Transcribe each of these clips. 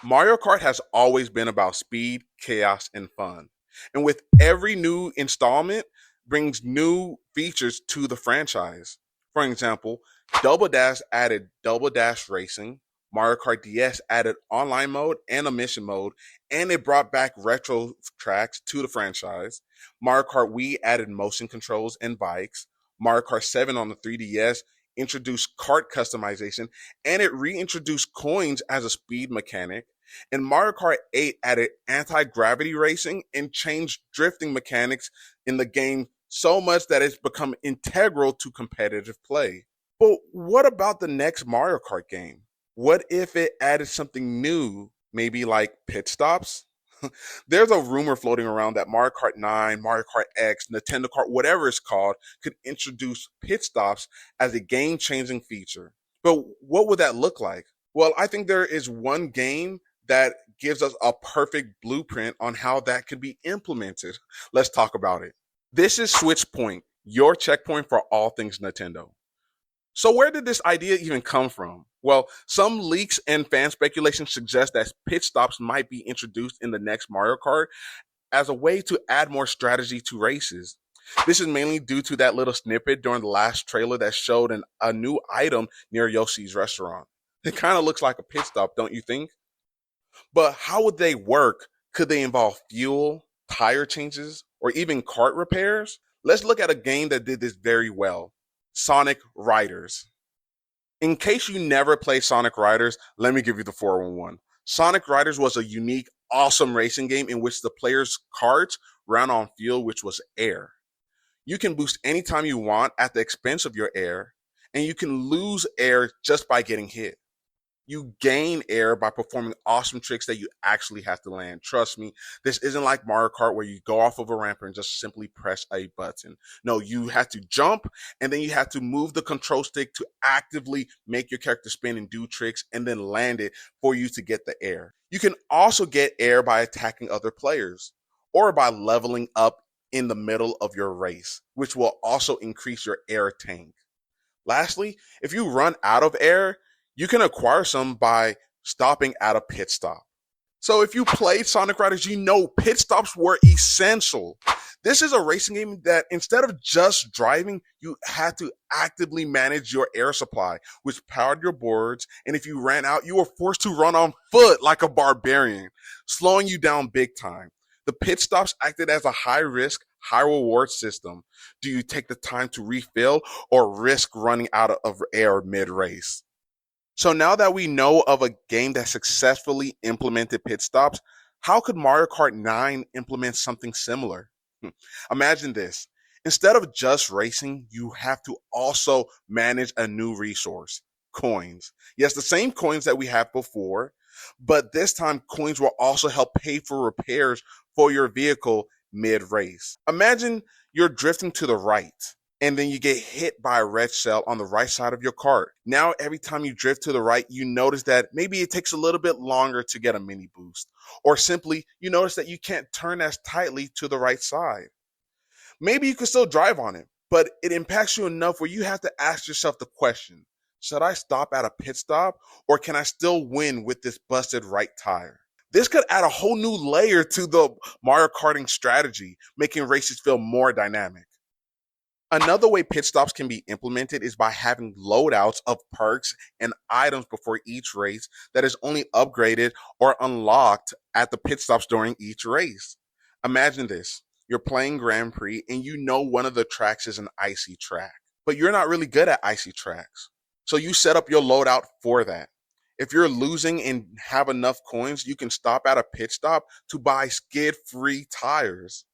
Mario Kart has always been about speed, chaos, and fun. And with every new installment brings new features to the franchise. For example, Double Dash added Double Dash Racing, Mario Kart DS added online mode and a mission mode, and it brought back retro tracks to the franchise. Mario Kart Wii added motion controls and bikes. Mario Kart 7 on the 3DS introduced kart customization, and it reintroduced coins as a speed mechanic. And Mario Kart 8 added anti gravity racing and changed drifting mechanics in the game so much that it's become integral to competitive play. But what about the next Mario Kart game? What if it added something new, maybe like pit stops? There's a rumor floating around that Mario Kart 9, Mario Kart X, Nintendo Kart, whatever it's called, could introduce pit stops as a game changing feature. But what would that look like? Well, I think there is one game that gives us a perfect blueprint on how that could be implemented. Let's talk about it. This is Switch Point, your checkpoint for all things Nintendo. So, where did this idea even come from? Well, some leaks and fan speculation suggest that pit stops might be introduced in the next Mario Kart as a way to add more strategy to races. This is mainly due to that little snippet during the last trailer that showed a new item near Yoshi's restaurant. It kind of looks like a pit stop, don't you think? But how would they work? Could they involve fuel, tire changes, or even kart repairs? Let's look at a game that did this very well: Sonic Riders. In case you never played Sonic Riders, let me give you the 411. Sonic Riders was a unique, awesome racing game in which the player's carts ran on fuel, which was air. You can boost anytime you want at the expense of your air, and you can lose air just by getting hit. You gain air by performing awesome tricks that you actually have to land. Trust me, this isn't like Mario Kart where you go off of a ramp and just simply press a button. No, you have to jump and then you have to move the control stick to actively make your character spin and do tricks and then land it for you to get the air. You can also get air by attacking other players or by leveling up in the middle of your race, which will also increase your air tank. Lastly, if you run out of air, you can acquire some by stopping at a pit stop. So if you played Sonic Riders, you know pit stops were essential. This is a racing game that instead of just driving, you had to actively manage your air supply, which powered your boards. And if you ran out, you were forced to run on foot like a barbarian, slowing you down big time. The pit stops acted as a high risk, high reward system. Do you take the time to refill or risk running out of air mid race? So now that we know of a game that successfully implemented pit stops, how could Mario Kart 9 implement something similar? Imagine this. Instead of just racing, you have to also manage a new resource: coins. Yes, the same coins that we had before, but this time coins will also help pay for repairs for your vehicle mid race. Imagine you're drifting to the right and then you get hit by a red shell on the right side of your cart. Now, every time you drift to the right, you notice that maybe it takes a little bit longer to get a mini boost, or simply you notice that you can't turn as tightly to the right side. Maybe you can still drive on it, but it impacts you enough where you have to ask yourself the question: should I stop at a pit stop, or can I still win with this busted right tire? This could add a whole new layer to the Mario Karting strategy, making races feel more dynamic. Another way pit stops can be implemented is by having loadouts of perks and items before each race that is only upgraded or unlocked at the pit stops during each race. Imagine this. You're playing Grand Prix and you know one of the tracks is an icy track, but you're not really good at icy tracks. So you set up your loadout for that. If you're losing and have enough coins, you can stop at a pit stop to buy skid free tires,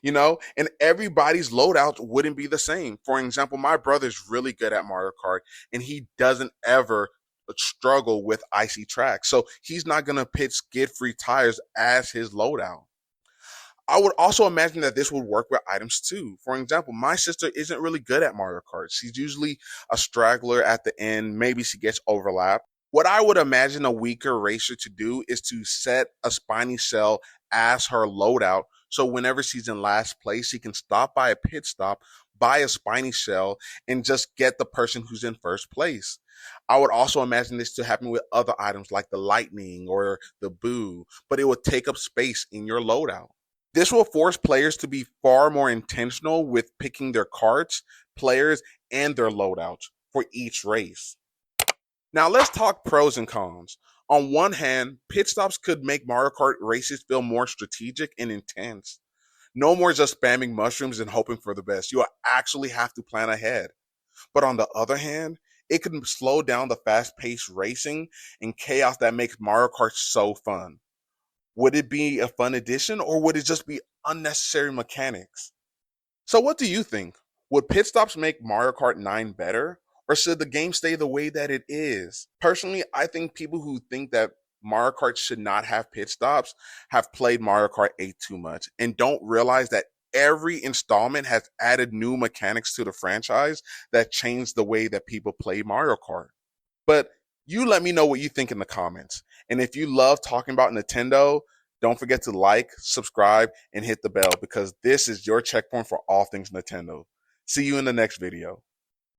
and everybody's loadout wouldn't be the same. For example, my brother's really good at Mario Kart and he doesn't ever struggle with icy tracks. So he's not going to pit skid free tires as his loadout. I would also imagine that this would work with items too. For example, my sister isn't really good at Mario Kart. She's usually a straggler at the end. Maybe she gets overlapped. What I would imagine a weaker racer to do is to set a spiny cell as her loadout. So whenever she's in last place, she can stop by a pit stop, buy a spiny shell, and just get the person who's in first place. I would also imagine this to happen with other items like the lightning or the boo, but it would take up space in your loadout. This will force players to be far more intentional with picking their carts, players, and their loadouts for each race. Now let's talk pros and cons. On one hand, pit stops could make Mario Kart races feel more strategic and intense. No more just spamming mushrooms and hoping for the best. You actually have to plan ahead. But on the other hand, it can slow down the fast paced racing and chaos that makes Mario Kart so fun. Would it be a fun addition or would it just be unnecessary mechanics? So, what do you think? Would pit stops make Mario Kart 9 better? Or should the game stay the way that it is? Personally, I think people who think that Mario Kart should not have pit stops have played Mario Kart 8 too much and don't realize that every installment has added new mechanics to the franchise that changed the way that people play Mario Kart. But you let me know what you think in the comments. And if you love talking about Nintendo, don't forget to like, subscribe, and hit the bell because this is your checkpoint for all things Nintendo. See you in the next video.